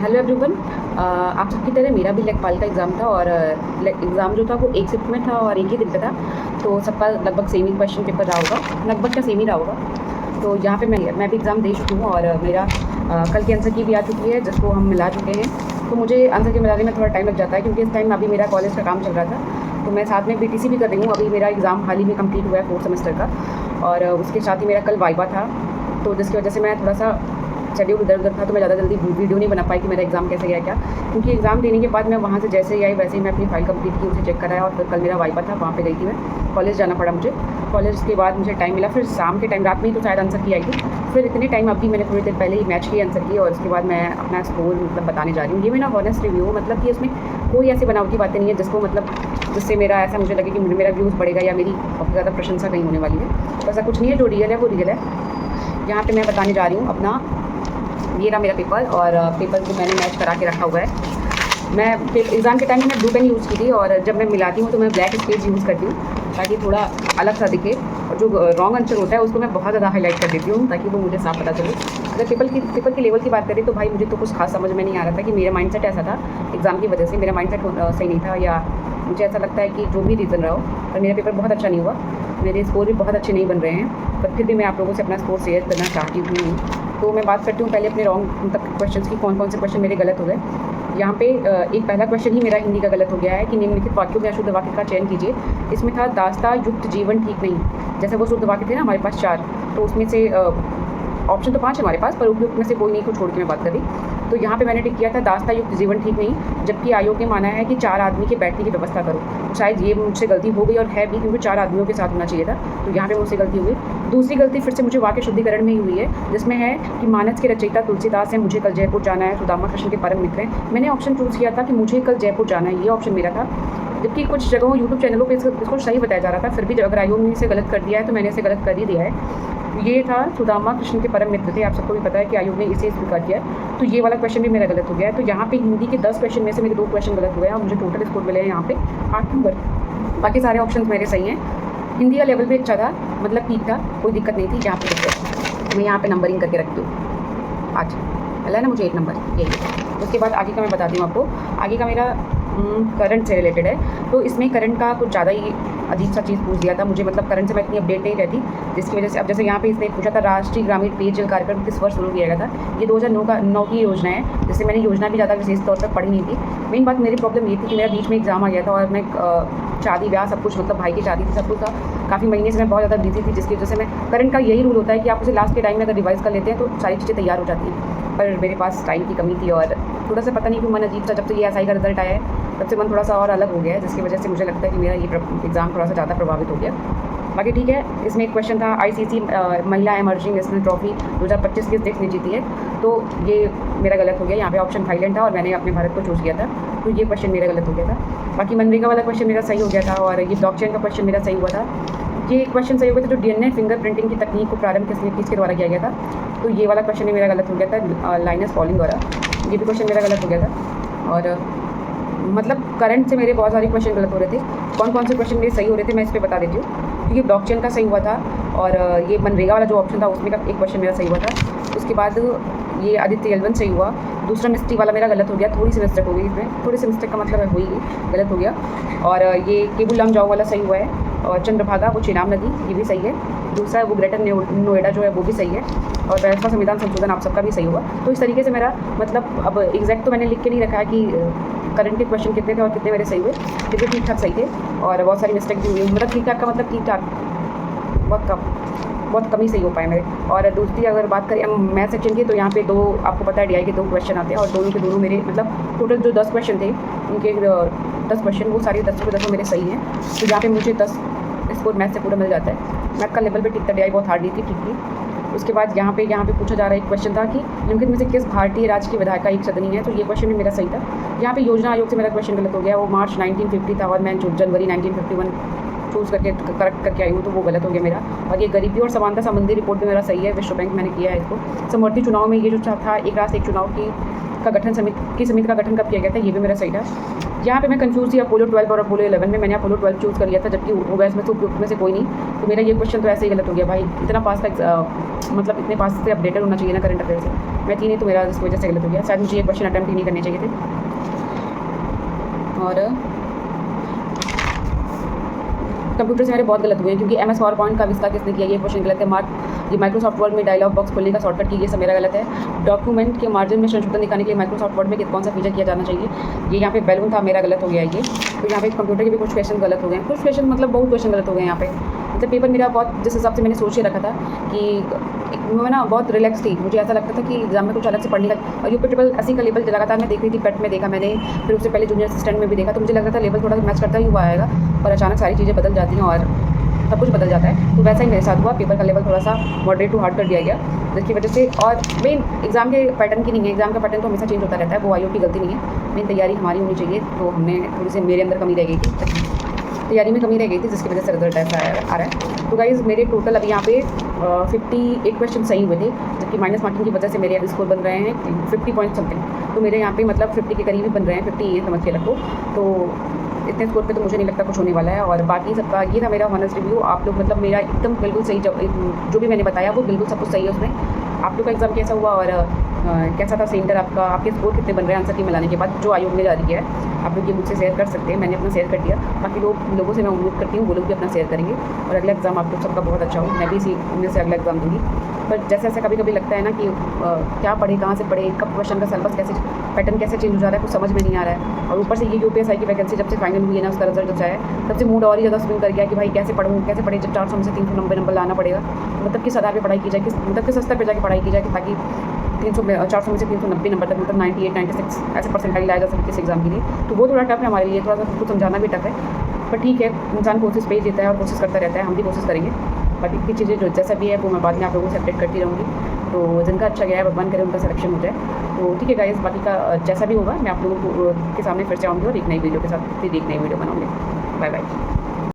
Hello everyone. आप सबकी तरह मेरा भी लेखपाल का एग्ज़ाम था और एग्ज़ाम जो था वो एक शिफ्ट में था और एक ही दिन पे था। तो सबका लगभग सेम ही क्वेश्चन पेपर रहा होगा, लगभग क्या सेम ही रहा होगा। तो यहाँ पे मैं भी एग्ज़ाम दे चुकी हूँ और मेरा कल की आंसर की भी आ चुकी है, जिसको हम मिला चुके हैं। तो मुझे आंसर की मिलाने में थोड़ा टाइम लग जाता है, क्योंकि इस टाइम अभी मेरा कॉलेज का काम चल रहा था। तो मैं साथ में बीटीसी भी कर रही हूँ। अभी मेरा एग्ज़ाम हाल ही में कंप्लीट हुआ है 4th सेमेस्टर का, और उसके साथ ही मेरा कल वाइवा था। तो जिसकी वजह से मैं थोड़ा सा शेड्यूल इधर उधर था, तो मैं ज़्यादा जल्दी वीडियो नहीं बना पाई कि मेरा एग्ज़ाम कैसे गया क्या। क्योंकि एग्ज़ाम देने के बाद मैं वहाँ से जैसे ही आई वैसे ही मैं अपनी फ़ाइल कंप्लीट की, उसे चेक कराया, और फिर कल मेरा वाइवा था, वहाँ पे गई थी मैं। कॉलेज जाना पड़ा मुझे। कॉलेज के बाद मुझे टाइम मिला, फिर शाम के टाइम, रात में ही तो शायद आंसर की आई थी। फिर इतने टाइम अभी मैंने थोड़ी देर पहले ही मैच की आंसर की, और उसके बाद मैं अपना स्कोर मतलब बताने जा रही हूँ। ये मेरा हॉनेस्ट रिव्यू हो, मतलब कि उसमें कोई ऐसी बनावटी बातें नहीं है जिसको मतलब जिससे मेरा ऐसा मुझे लगे कि मेरा व्यूज़ बढ़ेगा या मेरी बहुत ज़्यादा प्रशंसा कहीं होने वाली है। तो ऐसा कुछ नहीं है, जो रियल है वो रियल है। यहाँ पे मैं बताने जा रही हूँ अपना, ये रहा मेरा पेपर, और पेपर को मैंने मैच करा के रखा हुआ है। मैं एग्ज़ाम के टाइम में ब्लू पेन यूज़ की थी, और जब मैं मिलाती हूँ तो मैं ब्लैक स्केच यूज़ करती हूँ, ताकि थोड़ा अलग सा दिखे। और जो रॉन्ग आंसर होता है उसको मैं बहुत ज़्यादा हाईलाइट कर देती हूँ, ताकि वो मुझे साफ पता चले। अगर पेपर की लेवल की बात करें तो भाई मुझे तो कुछ खास समझ में नहीं आ रहा था कि मेरा माइंडसेट ऐसा था। एग्ज़ाम की वजह से मेरा माइंडसेट सही नहीं था, या मुझे ऐसा लगता है कि जो भी रीज़न रहा हो, पर मेरा पेपर बहुत अच्छा नहीं हुआ। मेरे स्कोर भी बहुत अच्छे नहीं बन रहे हैं, पर फिर भी मैं आप लोगों से अपना स्कोर शेयर करना चाहती हूँ। तो मैं बात करती हूँ पहले अपने रॉन्ग मतलब क्वेश्चंस की, कौन कौन से क्वेश्चन मेरे गलत हो गए। यहाँ पे एक पहला क्वेश्चन ही मेरा हिंदी का गलत हो गया है कि निम्नलिखित वाक्यों में अशुद्ध वाक्य का चयन कीजिए। इसमें था दास्ता युक्त जीवन ठीक नहीं। जैसे वो शुद्ध वाक्य थे ना हमारे पास 4, तो उसमें से ऑप्शन तो 5 है हमारे पास, पर उपयुक्त में से कोई नहीं को छोड़ के मैं बात करी। तो यहाँ पे मैंने टिक किया था दास्ता युक्त जीवन ठीक नहीं, जबकि आयोग ने माना है कि 4 आदमी के बैठने की व्यवस्था करो। तो शायद ये मुझसे गलती हो गई, और है भी, क्योंकि 4 आदमियों के साथ होना चाहिए था। तो यहाँ पे मुझसे गलती हुई। दूसरी गलती फिर से मुझे वाक्य शुद्धिकरण में ही हुई है, जिसमें है कि मानस के रचयिता तुलसीदास है, मुझे कल जयपुर जाना है, सुदामा कृष्ण के परम मित्र हैं। मैंने ऑप्शन चूज़ किया था कि मुझे कल जयपुर जाना है, ये ऑप्शन मेरा था। जबकि कुछ जगहों यूट्यूब चैनलों पे इसको सही बताया जा रहा था, फिर भी अगर आयोग ने इसे गलत कर दिया है तो मैंने इसे गलत कर ही दिया है। ये था सुदामा कृष्ण के परम मित्र थे, आप सबको भी पता है कि आयोग ने इसे स्वीकार किया है। तो ये वाला क्वेश्चन भी मेरा गलत हो गया है। तो यहाँ पे हिंदी के 10 क्वेश्चन में से मेरे 2 क्वेश्चन गलत हुए हैं, और मुझे टोटल स्कोर मिले हैं यहाँ पे 8 नंबर। बाकी सारे ऑप्शन मेरे सही हैं। हिंदी का लेवल भी अच्छा था, मतलब ठीक था, कोई दिक्कत नहीं थी। यहाँ पे देखो मैं यहाँ पे नंबरिंग करके रखती हूँ। आज मिला है ना मुझे 1 नंबर, यही। उसके बाद आगे का मैं बताती हूँ आपको। आगे का मेरा करंट से रिलेटेड है। तो इसमें करंट का कुछ ज़्यादा ही अजीब सा चीज़ पूछ दिया था मुझे, मतलब करंट से मैं इतनी अपडेट नहीं रहती, जिसकी वजह से अब जैसे यहाँ पे इसने पूछा था राष्ट्रीय ग्रामीण पेयजल कार्यक्रम किस वर्ष शुरू किया गया था। ये 2009 की योजना है, जिससे मैंने योजना भी ज़्यादा विशेष तौर पर पढ़ी नहीं थी। मेन बात मेरी प्रॉब्लम ये थी कि मेरा बीच में एग्ज़ाम आ गया था, और मैं शादी ब्याह सब कुछ, मतलब भाई की शादी थी, सब कुछ था, काफ़ी महीने से मैं बहुत ज़्यादा बिजी थी, जिसकी वजह से मैं करंट का यही रूल होता है कि आप उसे लास्ट के टाइम में अगर रिवाइज़ कर लेते हैं तो सारी चीज़ें तैयार हो जाती हैं। पर मेरे पास टाइम की कमी थी, और थोड़ा सा पता नहीं क्यों मन अजीब सा, जब से ये एसआई का रिजल्ट आया है तब से मन थोड़ा सा और अलग हो गया है, जिसकी वजह से मुझे लगता है कि मेरा ये एग्ज़ाम थोड़ा सा ज़्यादा प्रभावित हो गया। बाकी ठीक है। इसमें एक क्वेश्चन था आईसीसी महिला एमर्जिंग नेशनल ट्रॉफी 2025 किस देश ने जीती है। तो ये मेरा गलत हो गया। यहाँ पे ऑप्शन थाईलैंड था, और मैंने अपने भारत को चूज़ किया था, तो ये क्वेश्चन मेरा गलत हो गया था। बाकी मनरेगा वाला क्वेश्चन मेरा सही हो गया था, और ये ब्लॉकचेन का क्वेश्चन मेरा सही हुआ था। ये क्वेश्चन सही हो गया था, जो डीएनए फिंगर प्रिंटिंग की तकनीक को प्रारंभ किसके द्वारा किया गया था। तो ये वाला क्वेश्चन ही मेरा गलत हो गया था, लाइनस पॉलिंग द्वारा। ये भी क्वेश्चन मेरा गलत हो गया था। और मतलब करंट से मेरे बहुत सारे क्वेश्चन गलत हो रहे थे। कौन कौन से क्वेश्चन मेरे सही हो रहे थे मैं इस पर बता देती हूँ, क्योंकि ब्लॉकचेन का सही हुआ था, और ये मनरेगा वाला जो ऑप्शन था उसमें का एक क्वेश्चन मेरा सही हुआ था। उसके बाद ये आदित्य एलवन सही हुआ। दूसरा मिस्टेक वाला मेरा गलत हो गया, थोड़ी सी मिस्टेक हो गई इसमें, थोड़ी सी मिस्टेक का मतलब है हुई गलत हो गया। और ये केबुल लमजाओ वाला सही हुआ है, और चंद्रभागा वो चेनाब नदी, ये भी सही है। दूसरा वो ग्रेटर नोएडा जो है वो भी सही है, और 42वां संविधान संशोधन आप सबका भी सही हुआ। तो इस तरीके से मेरा मतलब, अब एग्जैक्ट तो मैंने लिख के नहीं रखा है कि करंट के क्वेश्चन कितने थे और कितने मेरे सही हुए, फिर भी ठीक ठाक सही थे, और बहुत सारी मिस्टेक भी हुई। मतलब ठीक ठाक का मतलब ठीक ठाक, बहुत कम ही सही हो पाए मेरे। और दूसरी अगर बात करें मैथ सेक्शन की, तो यहाँ पे 2 आपको पता है डीआई के 2 क्वेश्चन आते हैं, और दोनों के दोनों मेरे मतलब टोटल जो 10 क्वेश्चन थे उनके 10 क्वेश्चन वो सारे 10 के 10 मेरे सही हैं। तो यहाँ पे मुझे 10 स्कोर मैथ से पूरा मिल जाता है। मैथ का लेवल भी ठीक था, डीआई बहुत हार्ड नहीं थी, ठीक थी। उसके बाद यहाँ पे पूछा जा रहा है, एक क्वेश्चन था कि निम्नलिखित में से किस भारतीय राज्य की विधायिका एक सदनी है। तो ये क्वेश्चन भी मेरा सही था। यहाँ पे योजना आयोग से मेरा क्वेश्चन गलत हो गया, वो मार्च 1950 था, और मैं जनवरी 1951 चूज़ करके करेक्ट करके आई हूँ, तो वो गलत हो गया मेरा। और ये गरीबी और समानता संबंधी रिपोर्ट भी मेरा सही है, विश्व बैंक मैंने किया है इसको। समवर्ती चुनाव में ये जो था एक राष्ट्र एक चुनाव का गठन समिति का गठन कब किया गया था, ये भी मेरा सही था। यहाँ पे मैं कंफ्यूज थी अपोलो 12 और अपोलो 11 में। मैंने अपोलो 12 चूज़ कर लिया था, जबकि वो गैस में से उपयुक्त में से कोई नहीं। तो मेरा ये क्वेश्चन तो ऐसे ही गलत हो गया भाई। इतना पास का मतलब इतने पास से अपडेटेड होना चाहिए ना करंट अफेयर से। मैं थी नहीं तो मेरा इसकी वजह से गलत हो गया। शायद मुझे ये क्वेश्चन अटैम्प्ट ही नहीं करने चाहिए थे। और कंप्यूटर से मेरे बहुत गलत हुए हैं, क्योंकि MS पावर पॉइंट का आविष्कार किसने किया, ये क्वेश्चन गलत है। ये माइक्रोसॉफ्ट वर्ड में डायलॉग बॉक्स खोलने का शॉर्टकट की, ये सब मेरा गलत है। डॉक्यूमेंट के मार्जिन में संशोधन दिखाने के लिए माइक्रोसॉफ्ट वर्ड में कौन सा फीचर किया जाना चाहिए, ये यहाँ पे बैलून था, मेरा गलत हो गया ये। तो यहाँ पे कंप्यूटर के भी कुछ क्वेश्चन गलत हो गए हैं, कुछ क्वेश्चन मतलब बहुत क्वेश्चन गलत हो गए यहाँ पे। मतलब पेपर मेरा बहुत जिस हिसाब से मैंने सोच के रखा था कि मैं ना बहुत रिलैक्स थी, मुझे ऐसा लगता था कि एग्जाम में कुछ अलग से पढ़ने का, और यूपी ट्रिपल एससी का लेवल लगातार मैं देख रही थी। पेट में देखा मैंने, फिर उससे पहले जूनियर असिस्टेंट में भी देखा, तो मुझे लग रहा था लेवल थोड़ा मैच करता ही हुआ आएगा, और अचानक सारी चीज़ें बदल जाती हैं और सब कुछ बदल जाता है। तो वैसा ही मेरे साथ हुआ, पेपर का लेवल थोड़ा सा मॉडरेट टू हार्ड कर दिया गया, जिसकी वजह से। और मेन एग्जाम के पैटर्न की नहीं है, एग्जाम का पैटर्न तो हमेशा चेंज होता रहता है, वो IO की गलती नहीं है, मेन तैयारी हमारी होनी चाहिए। तो हमने थोड़ी सी, मेरे अंदर कमी रह गई थी, तैयारी में कमी रह गई थी, जिसकी वजह से रिजल्ट ऐसा आ रहा है। तो गाइज़ मेरे टोटल अभी यहाँ पे 58 क्वेश्चन सही हुए थे, जबकि माइनस मार्किंग की वजह से मेरे स्कोर बन रहे हैं 50 पॉइंट समथिंग। तो मेरे यहाँ पे मतलब 50 के करीब ही बन रहे हैं, 50 ये समझ के रखो। तो इतने स्कोर पे तो मुझे नहीं लगता कुछ होने वाला है। और बाकी सबका ये था मेरा ऑनर्स रिव्यू। आप लोग मतलब मेरा एकदम बिल्कुल सही, जो भी मैंने बताया वो बिल्कुल सब कुछ सही है उसमें। आप लोग का एग्ज़ाम कैसा हुआ और कैसा था सेंटर आपका, आपके स्कोर कितने बन रहे हैं आंसर की मिलाने के बाद, जो आयोग ने जारी किया है, आप लोग ये मुझसे शेयर कर सकते हैं। मैंने अपना शेयर कर दिया, बाकी लोगों से मैं उम्मीद करती हूँ वो लोग भी अपना शेयर करेंगे, और अगला एग्ज़ाम आप लोग सबका बहुत अच्छा हो। मैं भी इसी उम्मीद से अगला एग्ज़ाम दूँगी। पर जैसे जैसे कभी कभी लगता है ना कि क्या पढ़े, कहाँ से पढ़े, कब क्वेश्चन का सिलेबस कैसे, पैटर्न कैसे चेंज हो जा रहा है, कुछ समझ में नहीं आ रहा है। और ऊपर से ये UPSI की वैकेंसी जब से फाइनल हुई है ना, उसका रिजल्ट जब से आया, तब से मूड और ही ज़्यादा स्विंग कर गया कि भाई कैसे पढ़ूँ, कैसे पढ़े, जब 400 में से 390 नंबर लाना पड़ेगा। मतलब किस आधार पर पढ़ाई की जाए, किस स्तर पर जाकर पढ़ाई की जाए, ताकि 400 में से 390 नंबर तक, मतलब 98 96 ऐसे परसेंटाइल लाया जा सके किस एग्ज़ाम के लिए। तो वो थोड़ा टफ है हमारे लिए, थोड़ा सा कुछ समझाना भी टफ है, पर ठीक है, इंसान कोशिश पे ही देता है और कोशिश करता रहता है। हम भी कोशिश करेंगे, बाकी की चीज़ें जो जैसा भी है वो मैं बाद में आप लोगों से अपडेट करती रहूँगी। तो जिनका अच्छा गया है भगवान करे उनका सिलेक्शन हो जाए। तो ठीक है गाइस, बाकी का जैसा भी होगा मैं आप लोगों के सामने फिर से आऊँगी और एक नई वीडियो के साथ, फिर एक नई वीडियो बनाऊँगी। Bye bye.